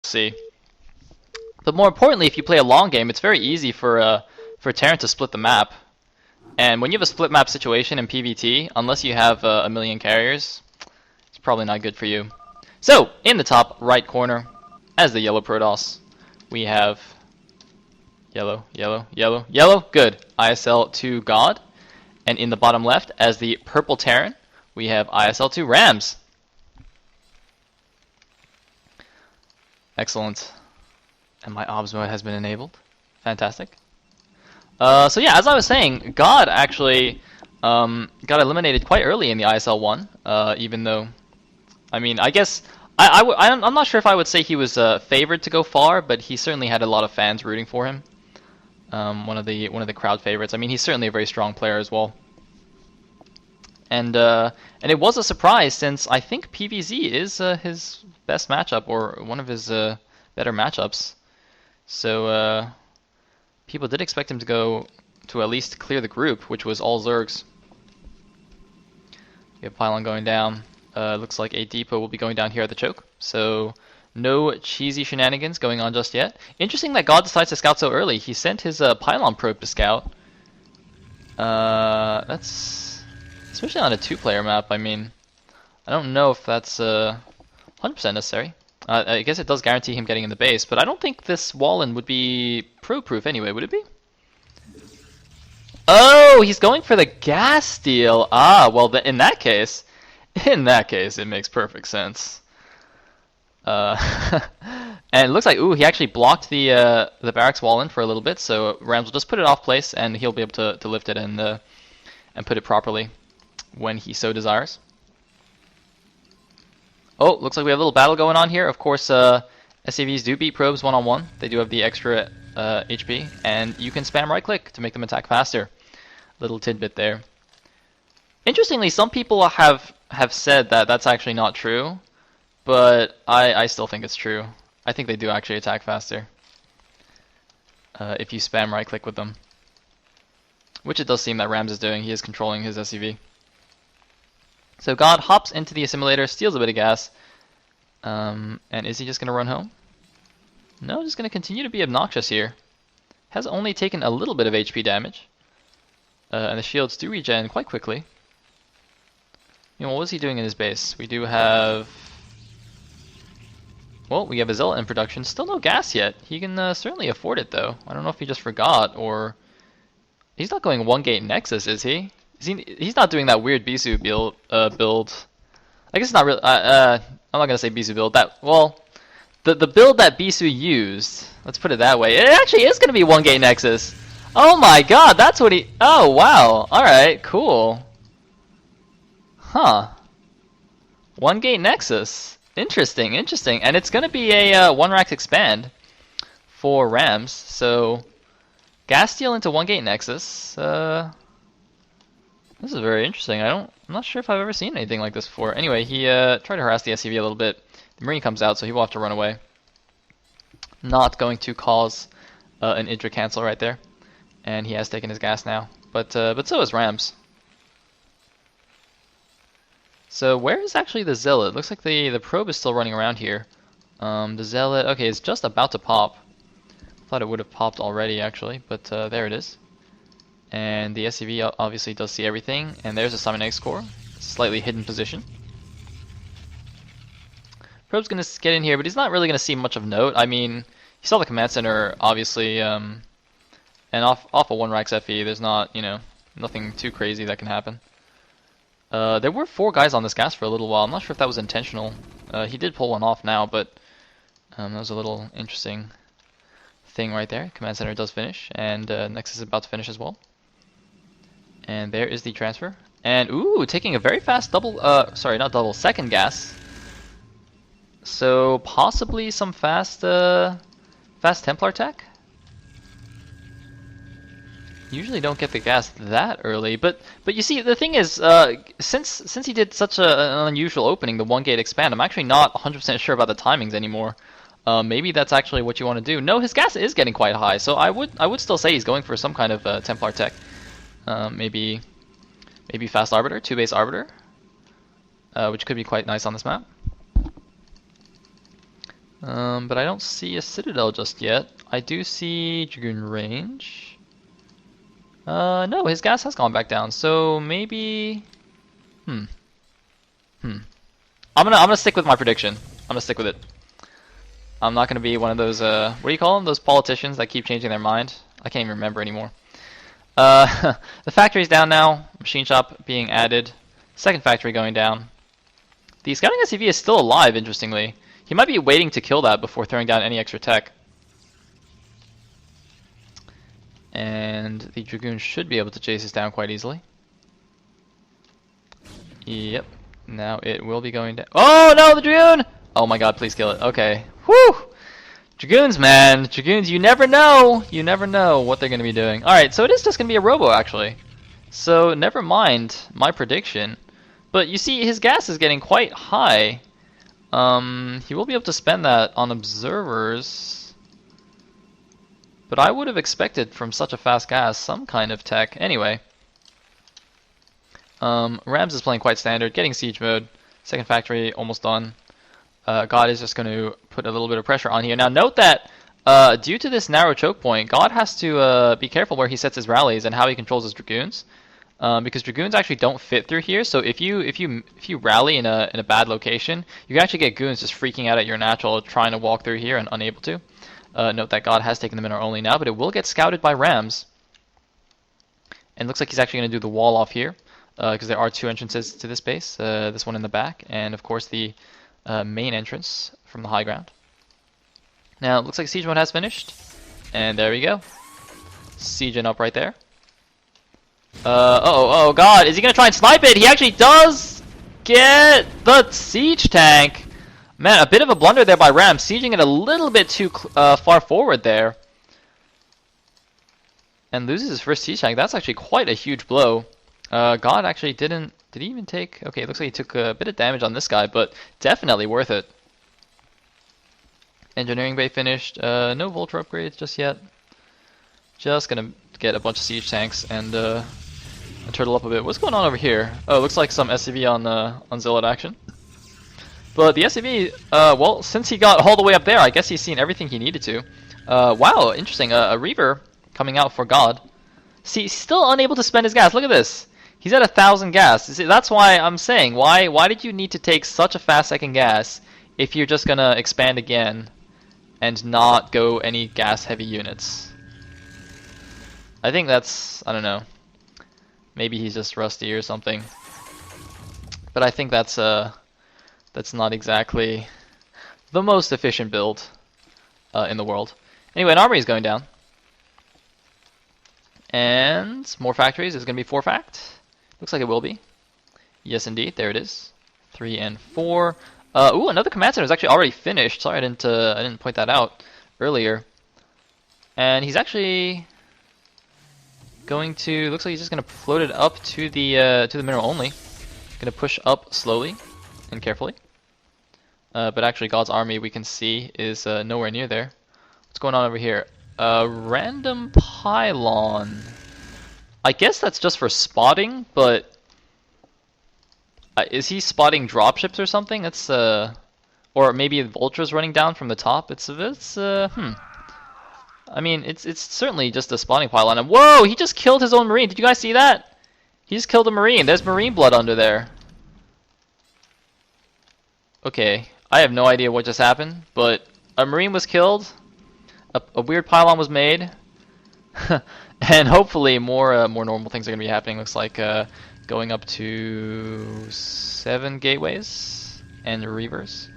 see. But more importantly, if you play a long game, it's very easy for Terran to split the map. And when you have a split map situation in PvT, unless you have a million carriers, it's probably not good for you. So, in the top right corner, as the yellow Protoss, we have yellow, yellow, yellow, yellow, good, ISL2-GOD. And in the bottom left, as the purple Terran, we have ISL2-Ramms. Excellent. And my obs mode has been enabled. Fantastic. So yeah, as I was saying, God actually got eliminated quite early in the ISL1, even though, I mean, I guess, I'm not sure if I would say he was favored to go far, but he certainly had a lot of fans rooting for him. One of the crowd favorites. I mean, he's certainly a very strong player as well. And it was a surprise since I think PvZ is his best matchup, or one of his better matchups. So people did expect him to go to at least clear the group, which was all Zergs. We have Pylon going down. Looks like a depot will be going down here at the choke. So no cheesy shenanigans going on just yet. Interesting that God decides to scout so early. He sent his Pylon probe to scout. That's especially on a two-player map. I mean, I don't know if that's 100% necessary. I guess it does guarantee him getting in the base, but I don't think this Wallen would be probe-proof anyway, would it be? Oh, he's going for the gas steal. Ah, well, in that case, it makes perfect sense. And it looks like, ooh, he actually blocked the barracks Wallen for a little bit, so Ramms will just put it off place, and he'll be able to lift it and put it properly when he so desires. Oh, looks like we have a little battle going on here. Of course, SCVs do beat probes one-on-one. They do have the extra HP, and you can spam right-click to make them attack faster. Little tidbit there. Interestingly, some people have said that that's actually not true, but I still think it's true. I think they do actually attack faster if you spam right-click with them. Which it does seem that Ramms is doing. He is controlling his SCV. So God hops into the assimilator, steals a bit of gas, and is he just going to run home? No, just going to continue to be obnoxious here. Has only taken a little bit of HP damage, and the shields do regen quite quickly. You know, what was he doing in his base? We do have... Well, we have a Zealot in production. Still no gas yet. He can certainly afford it, though. I don't know if he just forgot, or... He's not going one gate Nexus, is he? He's not doing that weird Bisu build. I guess it's not really. I'm not gonna say Bisu build. The build that Bisu used. Let's put it that way. It actually is gonna be one gate Nexus. Oh my God, that's what he. Oh wow. All right, cool. Huh. One gate Nexus. Interesting, interesting. And it's gonna be a one rack expand for Ramms. So gas steal into one gate Nexus. This is very interesting. I'm not sure if I've ever seen anything like this before. Anyway, he tried to harass the SCV a little bit. The Marine comes out, so he will have to run away. Not going to cause an Idra cancel right there. And he has taken his gas now. But so is Ramms. So where is actually the Zealot? Looks like the probe is still running around here. The Zealot, okay, it's just about to pop. Thought it would have popped already, actually, but there it is. And the SCV obviously does see everything, and there's a Summon X core, slightly hidden position. Probe's gonna get in here, but he's not really gonna see much of note. I mean, he saw the command center, obviously, and off a one racks FE, there's not, you know, nothing too crazy that can happen. There were 4 guys on this gas for a little while. I'm not sure if that was intentional. He did pull one off now, but that was a little interesting thing right there. Command center does finish, and Nexus is about to finish as well. And there is the transfer. And ooh, taking a very fast double, sorry, not double, second gas. So possibly some fast Templar tech. Usually don't get the gas that early, but you see, the thing is, since he did such an unusual opening, the one gate expand, I'm actually not 100% sure about the timings anymore. Maybe that's actually what you want to do. No, his gas is getting quite high, so I would still say he's going for some kind of Templar tech. Maybe fast Arbiter, 2-base Arbiter, which could be quite nice on this map. But I don't see a Citadel just yet. I do see Dragoon range. No, his gas has gone back down, so maybe... Hmm. I'm gonna stick with my prediction. I'm gonna stick with it. I'm not gonna be one of those, what do you call them? Those politicians that keep changing their mind? I can't even remember anymore. The factory's down now. Machine shop being added. Second factory going down. The scouting SCV is still alive, interestingly. He might be waiting to kill that before throwing down any extra tech. And the Dragoon should be able to chase this down quite easily. Yep. Now it will be going down. Oh no, the Dragoon! Oh my god, please kill it. Okay. Whew! Dragoons, man. Dragoons, you never know. You never know what they're going to be doing. Alright, so it is just going to be a robo, actually. So, never mind my prediction. But you see, his gas is getting quite high. He will be able to spend that on observers. But I would have expected from such a fast gas some kind of tech. Anyway. Ramms is playing quite standard, getting siege mode. Second factory almost done. God is just going to put a little bit of pressure on here. Now note that due to this narrow choke point, God has to be careful where he sets his rallies and how he controls his Dragoons. Because Dragoons actually don't fit through here, so if you rally in a bad location, you can actually get Goons just freaking out at your natural, trying to walk through here and unable to. Note that God has taken the mineral only now, but it will get scouted by Ramms. And it looks like he's actually going to do the wall off here, because there are two entrances to this base, this one in the back, and of course the main entrance from the high ground. Now it looks like siege mode has finished, and there we go. Sieging up right there. Oh god, is he gonna try and snipe it? He actually does get the siege tank. Man, a bit of a blunder there by Ram, sieging it a little bit too far forward there. And loses his first siege tank. That's actually quite a huge blow. God actually didn't... Did he even take... Okay, it looks like he took a bit of damage on this guy, but definitely worth it. Engineering bay finished. No Vulture upgrades just yet. Just gonna get a bunch of siege tanks and turtle up a bit. What's going on over here? Oh, it looks like some SCV on Zealot action. But the SCV, well, since he got all the way up there, I guess he's seen everything he needed to. Wow, interesting. A Reaver coming out for God. See, he's still unable to spend his gas. Look at this. He's at 1,000 gas. See, that's why I'm saying, why did you need to take such a fast second gas if you're just gonna expand again and not go any gas heavy units? I think that's, I don't know, maybe he's just rusty or something. But I think that's not exactly the most efficient build in the world. Anyway, an armory is going down. And more factories. Is going to be 4 fact. Looks like it will be. Yes, indeed. There it is. 3 and 4. Ooh, another command center is actually already finished. Sorry, I didn't point that out earlier. And he's actually going to... Looks like he's just going to float it up to the mineral only. Going to push up slowly and carefully. But actually, God's army we can see is nowhere near there. What's going on over here? Random pylon. I guess that's just for spotting, but is he spotting dropships or something? That's or maybe vultures running down from the top. It's I mean, it's certainly just a spotting pylon. And whoa, he just killed his own marine. Did you guys see that? He just killed a marine. There's marine blood under there. Okay, I have no idea what just happened, but a marine was killed. A weird pylon was made. And hopefully more normal things are going to be happening. Looks like going up to 7 gateways and reavers.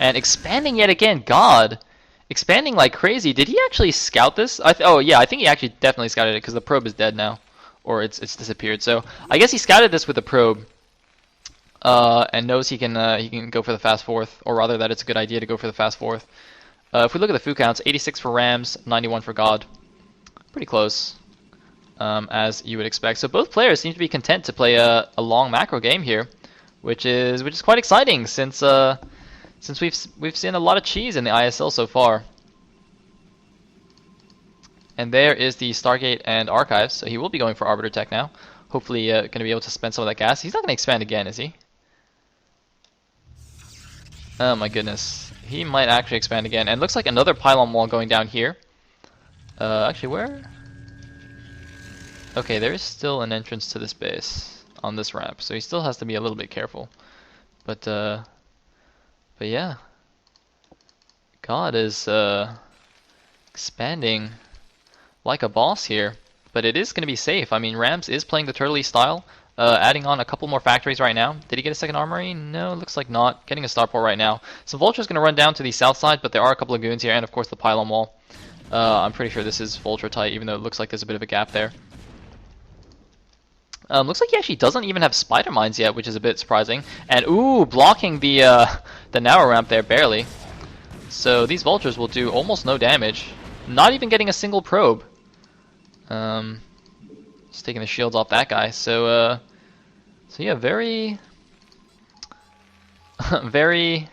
And expanding yet again. God. Expanding like crazy. Did he actually scout this? Oh yeah, I think he actually definitely scouted it because the probe is dead now. Or it's disappeared. So I guess he scouted this with the probe. And knows he can go for the fast fourth. Or rather that it's a good idea to go for the fast fourth. If we look at the food counts, 86 for Ramms, 91 for God. Pretty close, as you would expect. So both players seem to be content to play a long macro game here, which is quite exciting since we've seen a lot of cheese in the ISL so far. And there is the Stargate and Archives. So he will be going for Arbiter Tech now. Hopefully, going to be able to spend some of that gas. He's not going to expand again, is he? Oh my goodness. He might actually expand again. And looks like another pylon wall going down here. Actually, where? Okay, there is still an entrance to this base on this ramp, so he still has to be a little bit careful. But yeah, God is expanding like a boss here. But it is going to be safe. I mean, Ramms is playing the Turtley style, adding on a couple more factories right now. Did he get a second armory? No, looks like not. Getting a starport right now. So Vulture's going to run down to the south side, but there are a couple of goons here, and of course the pylon wall. I'm pretty sure this is Vulture tight, even though it looks like there's a bit of a gap there. Looks like he actually doesn't even have spider mines yet, which is a bit surprising. And ooh, blocking the narrow ramp there barely. So these vultures will do almost no damage. Not even getting a single probe. Just taking the shields off that guy. So yeah, very very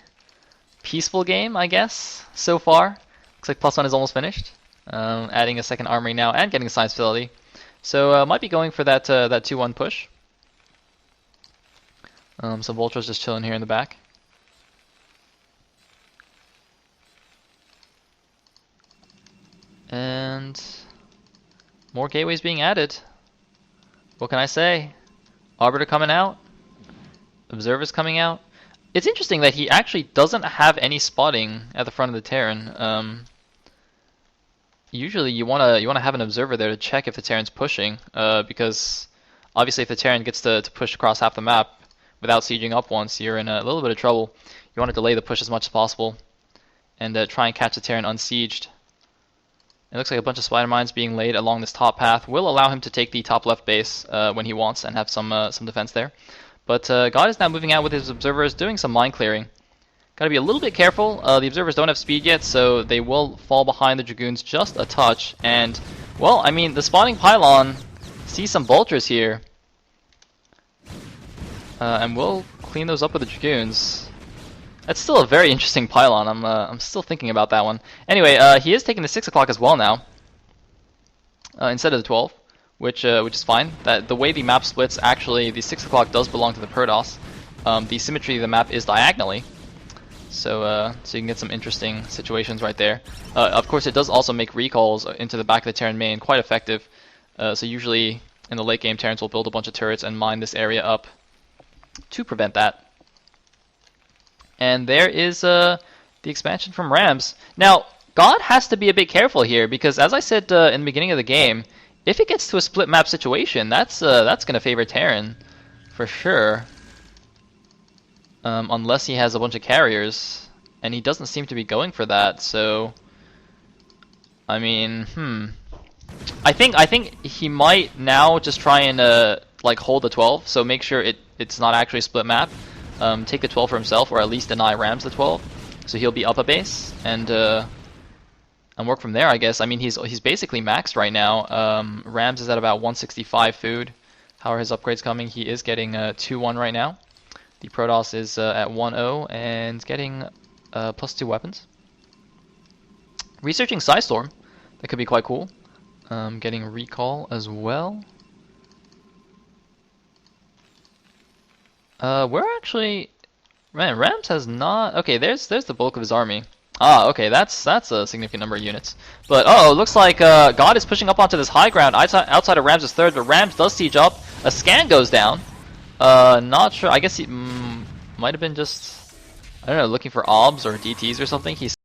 peaceful game, I guess, so far. Looks like +1 is almost finished. Adding a second armory now and getting a science facility. So might be going for that 2-1 push. Some vultures just chilling here in the back. And more gateways being added. What can I say? Arbiter coming out. Observers coming out. It's interesting that he actually doesn't have any spotting at the front of the Terran. Usually you wanna have an observer there to check if the Terran's pushing, because obviously if the Terran gets to push across half the map without sieging up once, you're in a little bit of trouble. You want to delay the push as much as possible and try and catch the Terran unsieged. It looks like a bunch of spider mines being laid along this top path will allow him to take the top left base when he wants and have some defense there. But God is now moving out with his observers, doing some mine clearing. Gotta be a little bit careful. The observers don't have speed yet, so they will fall behind the dragoons just a touch. And, well, I mean, the spawning pylon sees some vultures here. And we'll clean those up with the dragoons. That's still a very interesting pylon. I'm still thinking about that one. Anyway, he is taking the 6 o'clock as well now, instead of the 12, which is fine. The way the map splits, actually, the 6 o'clock does belong to the Protoss. The symmetry of the map is diagonally, so you can get some interesting situations right there. Of course, it does also make recalls into the back of the Terran main quite effective. So usually in the late game, Terrans will build a bunch of turrets and mine this area up to prevent that. And there is the expansion from Ramms. Now, God has to be a bit careful here because, as I said in the beginning of the game, if it gets to a split map situation, that's going to favor Terran for sure. Unless he has a bunch of carriers, and he doesn't seem to be going for that. So, I mean, I think he might now just try and like hold the 12, so make sure it's not actually a split map. Take the 12 for himself, or at least deny Ramms the 12, so he'll be up a base and work from there, I guess. I mean, he's basically maxed right now. Ramms is at about 165 food. How are his upgrades coming? He is getting 2-1 right now. The Protoss is at 1-0 and getting +2 weapons. Researching Psystorm, that could be quite cool. Getting recall as well. We're actually, man, Ramms has not. Okay, there's the bulk of his army. Ah, okay, that's a significant number of units. But looks like God is pushing up onto this high ground outside of Ramms' third, but Ramms does siege up. A scan goes down. Not sure. I guess he might have been just, I don't know, looking for OBS or DTs or something. He's